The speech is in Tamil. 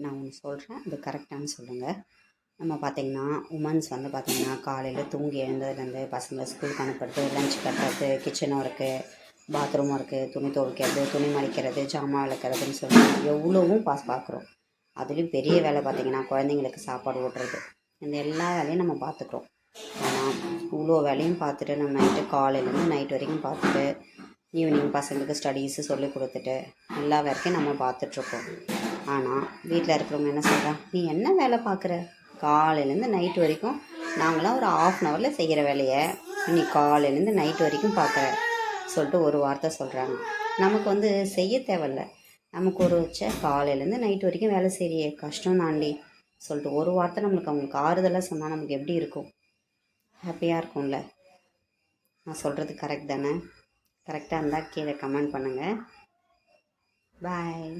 நான் ஒன்று சொல்கிறேன், அது கரெக்டானு சொல்லுங்கள். நம்ம பார்த்திங்கன்னா உமன்ஸ் வந்து பார்த்திங்கன்னா காலையில் தூங்கி எழுந்ததுலேருந்து பசங்களை ஸ்கூலுக்கு அனுப்புறது, லஞ்ச் கட்டுறது, கிச்சன் ஒர்க்கு, பாத்ரூம் ஒர்க்கு, துணி துவைக்கிறது, துணி மடிக்கிறது, ஜாமான் விளக்குறதுன்னு சொல்லி எவ்வளவும் பார்க்குறோம். அதுலேயும் பெரிய வேலை பார்த்திங்கன்னா குழந்தைங்களுக்கு சாப்பாடு ஊட்டுறது. இந்த எல்லா வேலையும் நம்ம பார்த்துக்குறோம். ஆனால் இவ்வளோ வேலையும் பார்த்துட்டு நம்ம நைட்டு காலையிலேருந்து நைட் வரைக்கும் பார்த்துட்டு ஈவினிங் பசங்களுக்கு ஸ்டடீஸு சொல்லி கொடுத்துட்டு எல்லா வேலையும் நம்ம பார்த்துட்ருக்கோம். ஆனால் வீட்டில் இருக்கிறவங்க என்ன சொல்கிறாங்க, நீ என்ன வேலை பார்க்குற, காலையிலேருந்து நைட்டு வரைக்கும் நாங்களாம் ஒரு ½ செய்கிற வேலையை நீ காலையிலேருந்து நைட்டு வரைக்கும் பார்க்குற சொல்லிட்டு ஒரு வார்த்தை சொல்கிறாங்க. நமக்கு வந்து செய்ய தேவையில்ல, நமக்கு ஒரு காலையிலேருந்து நைட்டு வரைக்கும் வேலை செய்கிறியே கஷ்டம் தாண்டி சொல்லிட்டு ஒரு வார்த்தை நம்மளுக்கு அவங்களுக்கு ஆறுதலாக சொன்னால் நமக்கு எப்படி இருக்கும்? ஹாப்பியாக இருக்கும்ல. நான் சொல்கிறது கரெக்ட் தானே? கரெக்டாக இருந்தால் கீழே கமெண்ட் பண்ணுங்கள். பாய்.